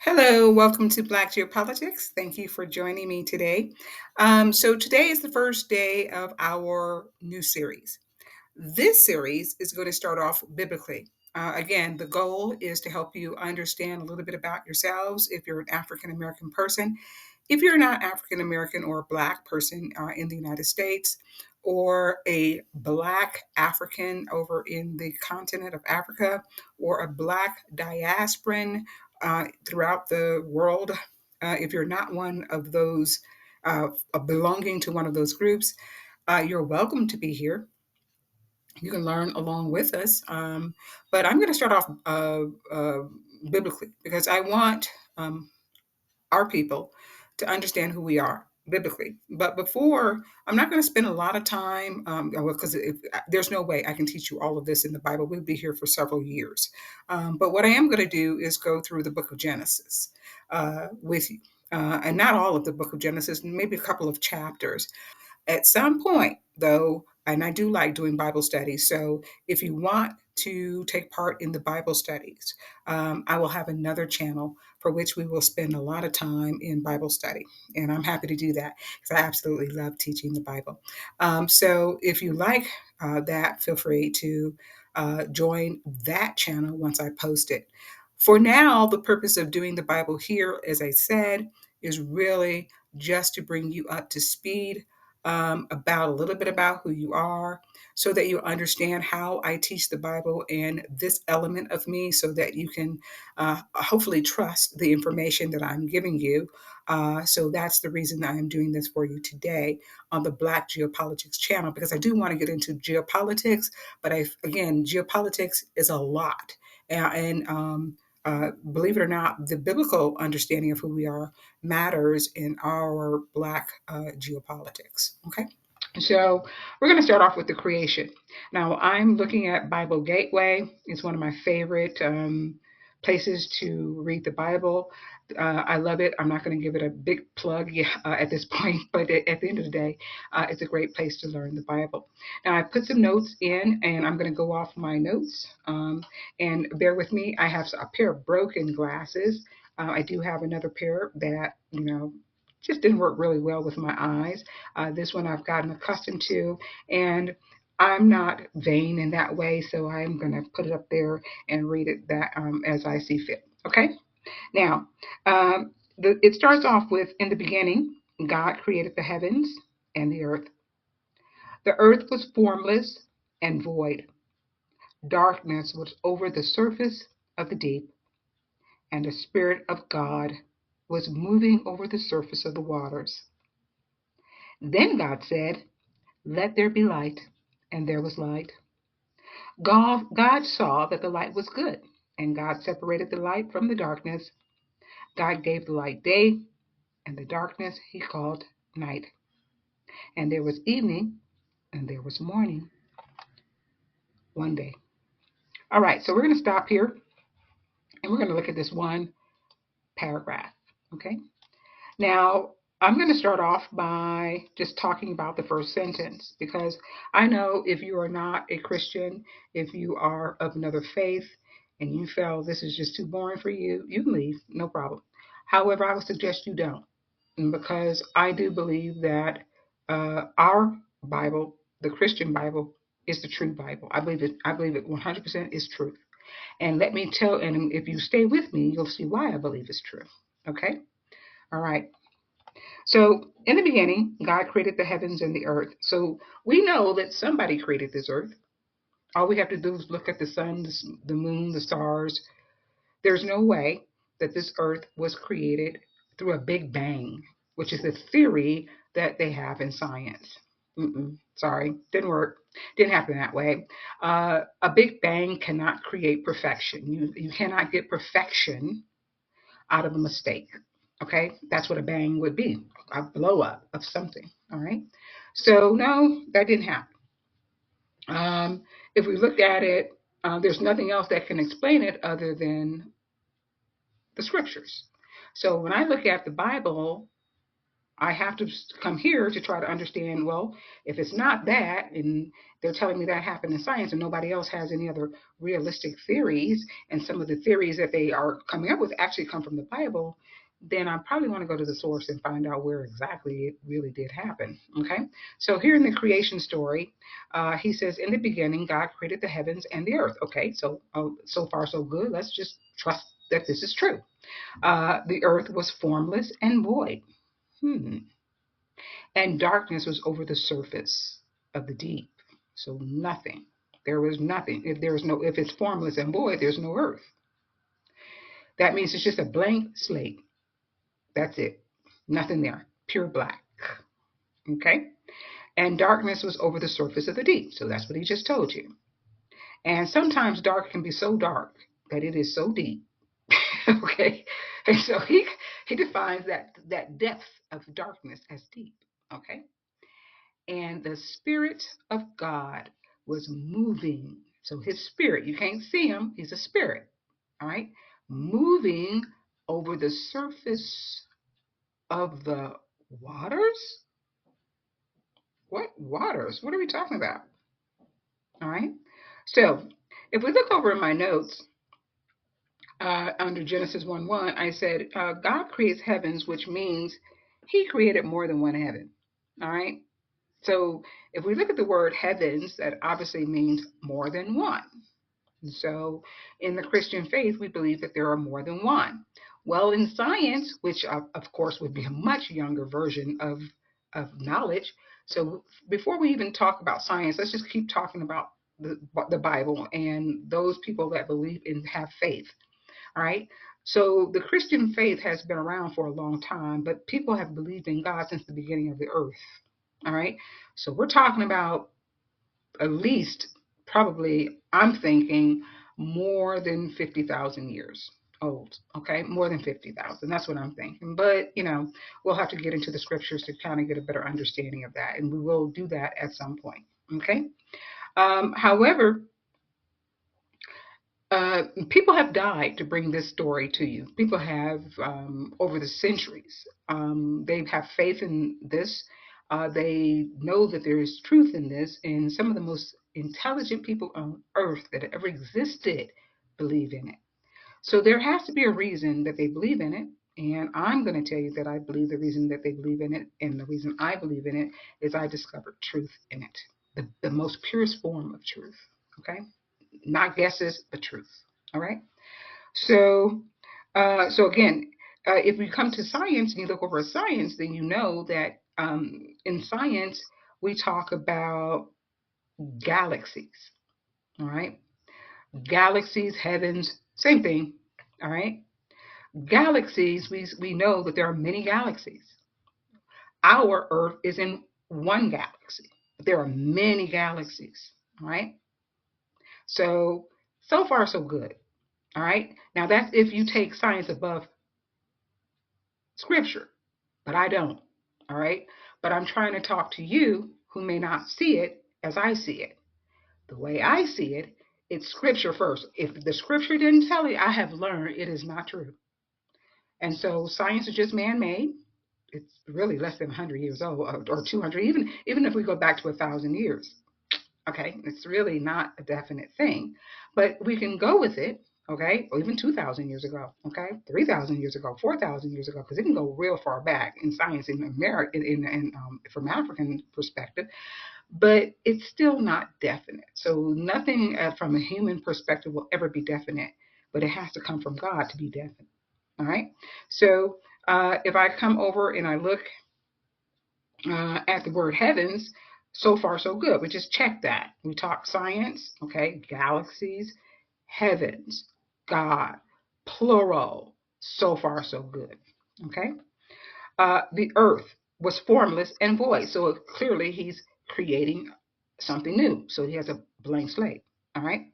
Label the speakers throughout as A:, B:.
A: Hello, welcome to Black Geopolitics. Thank you for joining me today. So, today is the first day of our new series. This series is going to start off biblically. Again, the goal is to help you understand a little bit about yourselves if you're an African American person. If you're not African American or a Black person in the United States, or a Black African over in the continent of Africa, or a Black diasporan throughout the world, if you're not one of those belonging to one of those groups, you're welcome to be here. You can learn along with us. But I'm going to start off biblically because I want our people to understand who we are biblically. But before, I'm not going to spend a lot of time because there's no way I can teach you all of this in the Bible. We'll be here for several years. But what I am going to do is go through the book of Genesis with you. And not all of the book of Genesis, maybe a couple of chapters. At some point, though, and I do like doing Bible studies. So if you want to take part in the Bible studies, I will have another channel for which we will spend a lot of time in Bible study. And I'm happy to do that because I absolutely love teaching the Bible. So if you like that, feel free to join that channel once I post it. For now, the purpose of doing the Bible here, as I said, is really just to bring you up to speed about a little bit about who you are so that you understand how I teach the Bible and this element of me so that you can hopefully trust the information that I'm giving you. So that's the reason I am doing this for you today on the Black Geopolitics channel, because I do want to get into geopolitics, but again, geopolitics is a lot. Believe it or not, the biblical understanding of who we are matters in our Black geopolitics. Okay. So we're going to start off with the creation. Now, I'm looking at Bible Gateway. It's one of my favorite places to read the Bible. I love it. I'm not going to give it a big plug at this point, but at the end of the day, it's a great place to learn the Bible. Now, I put some notes in, and I'm going to go off my notes. And bear with me, I have a pair of broken glasses. I do have another pair that, just didn't work really well with my eyes. This one I've gotten accustomed to, and I'm not vain in that way, so I'm going to put it up there and read it that as I see fit. Okay. Now, it starts off with, in the beginning, God created the heavens and the earth. The earth was formless and void. Darkness was over the surface of the deep, and the Spirit of God was moving over the surface of the waters. Then God said, "Let there be light," and there was light. God saw that the light was good, and God separated the light from the darkness. God gave the light day, and the darkness he called night. And there was evening, and there was morning one day. All right, so we're going to stop here, and we're going to look at this one paragraph. Okay. Now, I'm going to start off by just talking about the first sentence because I know if you are not a Christian, if you are of another faith, and you feel this is just too boring for you, you can leave, no problem. However, I would suggest you don't, because I do believe that our Bible, the Christian Bible, is the true Bible. I believe it. I believe it 100% is truth. And let me tell. And if you stay with me, you'll see why I believe it's true. Okay. All right. So, in the beginning, God created the heavens and the earth. So, we know that somebody created this earth. All we have to do is look at the sun, the moon, the stars. There's no way that this earth was created through a big bang, which is a theory that they have in science. Sorry, didn't work. Didn't happen that way. A big bang cannot create perfection. You cannot get perfection out of a mistake. Okay, that's what a bang would be, a blow up of something. All right, so no, that didn't happen. If we look at it, there's nothing else that can explain it other than the scriptures. So when I look at the Bible, I have to come here to try to understand, well, if it's not that, and they're telling me that happened in science and nobody else has any other realistic theories, and some of the theories that they are coming up with actually come from the Bible, then I probably want to go to the source and find out where exactly it really did happen. Okay, so here in the creation story, he says, in the beginning, God created the heavens and the earth. Okay, so so far so good. Let's just trust that this is true. The earth was formless and void. Hmm. And darkness was over the surface of the deep. So nothing. There was nothing. If it's formless and void, there's no earth. That means it's just a blank slate. That's it. Nothing there. Pure black. Okay? And darkness was over the surface of the deep. So that's what he just told you. And sometimes dark can be so dark that it is so deep. Okay? And so he defines that depth of darkness as deep. Okay? And the Spirit of God was moving. So his spirit, you can't see him, he's a spirit, all right, moving over the surface of the waters. What waters? What are we talking about? All right. So if we look over in my notes, under Genesis 1:1, I said, God creates heavens, which means he created more than one heaven. All right. So if we look at the word heavens, that obviously means more than one. So in the Christian faith, we believe that there are more than one. Well, in science, which of course would be a much younger version of knowledge. So before we even talk about science, let's just keep talking about the Bible and those people that believe and have faith. All right. So the Christian faith has been around for a long time, but people have believed in God since the beginning of the earth. All right. So we're talking about at least, probably, I'm thinking more than 50,000 years old. Okay. More than 50,000. That's what I'm thinking. But, we'll have to get into the scriptures to kind of get a better understanding of that. And we will do that at some point. Okay. However, people have died to bring this story to you. People have, over the centuries, they have faith in this. They know that there is truth in this, and some of the most intelligent people on earth that ever existed believe in it. So there has to be a reason that they believe in it. And I'm going to tell you that I believe the reason that they believe in it, and the reason I believe in it, is I discovered truth in it, the most purest form of truth. Okay, not guesses, but truth. All right. So, so again, if we come to science and you look over at science, then you know that in science we talk about galaxies. All right. Galaxies, heavens, same thing. All right. Galaxies, we know that there are many galaxies. Our Earth is in one galaxy, but there are many galaxies. All right. So, so far, so good. All right. Now, that's if you take science above scripture, but I don't. All right. But I'm trying to talk to you who may not see it as I see it. The way I see it, it's scripture first. If the scripture didn't tell you, I have learned it is not true. And so science is just man made. It's really less than 100 years old, or 200, even if we go back to 1,000 years. Okay, it's really not a definite thing, but we can go with it. Okay, or even 2,000 years ago. Okay, 3,000 years ago, 4,000 years ago, because it can go real far back in science in America, from African perspective, but it's still not definite. So nothing from a human perspective will ever be definite, but it has to come from God to be definite. All right. So if I come over and I look at the word heavens, so far so good. We just checked that. We talked science, okay, galaxies, heavens, God, plural. So far so good. Okay. The earth was formless and void. So clearly he's creating something new. So he has a blank slate. All right.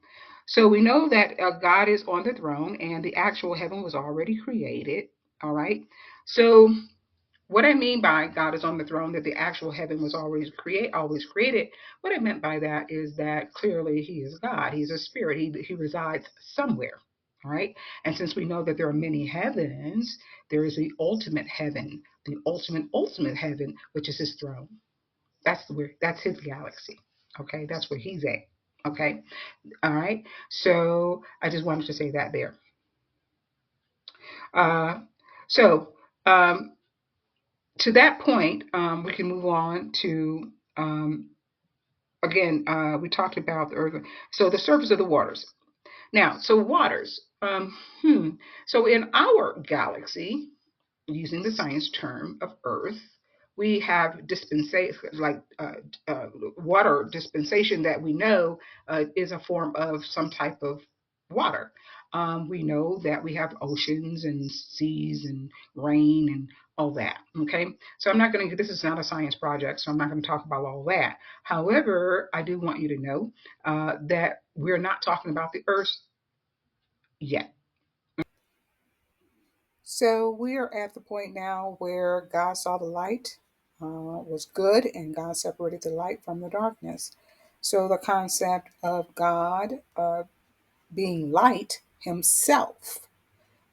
A: So we know that God is on the throne and the actual heaven was already created. All right. So what I mean by God is on the throne, that the actual heaven was always created, what I meant by that is that clearly he is God. He's a spirit. He resides somewhere. All right. And since we know that there are many heavens, there is the ultimate heaven, the ultimate heaven, which is his throne. That's his galaxy. Okay. That's where he's at. Okay. All right. So I just wanted to say that there. Uh, so um, to that point, we can move on to again. We talked about the earth. So the surface of the waters. Now, so waters. So in our galaxy, using the science term of Earth, we have dispensation, like water dispensation that we know is a form of some type of water. We know that we have oceans and seas and rain and all that. Okay, so I'm not going to. This is not a science project, so I'm not going to talk about all that. However, I do want you to know that we're not talking about the Earth yet. So we are at the point now where God saw the light was good, and God separated the light from the darkness. So the concept of God being light himself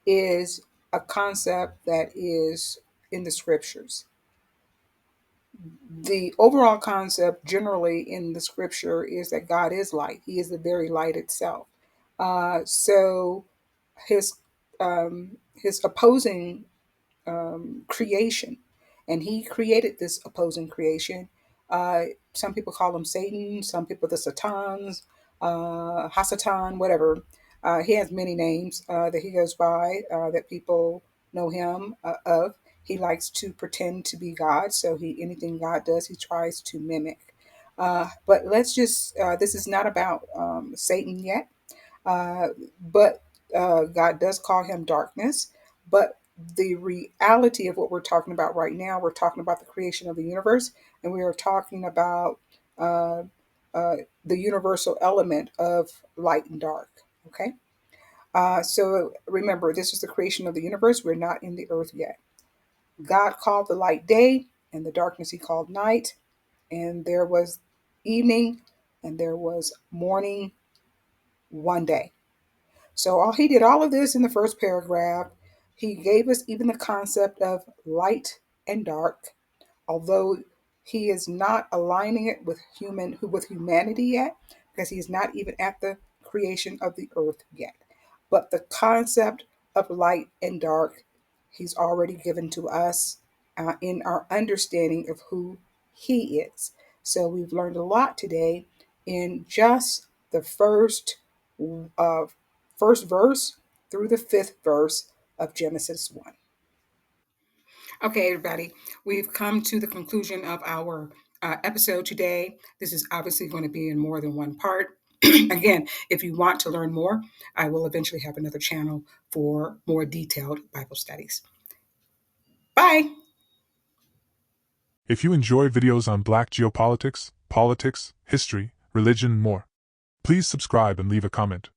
A: is a concept that is in the scriptures. The overall concept generally in the scripture is that God is light. He is the very light itself. So his his opposing creation, and he created this opposing creation. Some people call him Satan, some people the Satans, Hasatan, whatever. He has many names that he goes by that people know him of. He likes to pretend to be God, so he anything God does, he tries to mimic. But let's just this is not about Satan yet. But God does call him darkness. But the reality of what we're talking about right now, we're talking about the creation of the universe, and we are talking about uh, the universal element of light and dark. Okay. So remember, this is the creation of the universe. We're not in the earth yet. God called the light day, and the darkness he called night, and there was evening, and there was morning one day. So he did all of this in the first paragraph. He gave us even the concept of light and dark, although he is not aligning it with humanity yet, because he is not even at the creation of the earth yet. But the concept of light and dark, he's already given to us in our understanding of who he is. So we've learned a lot today in just the uh, first verse through the fifth verse of Genesis 1. Okay, everybody, we've come to the conclusion of our episode today. This is obviously going to be in more than one part. Again, if you want to learn more, I will eventually have another channel for more detailed Bible studies. Bye.
B: If you enjoy videos on Black geopolitics, politics, history, religion, and more, please subscribe and leave a comment.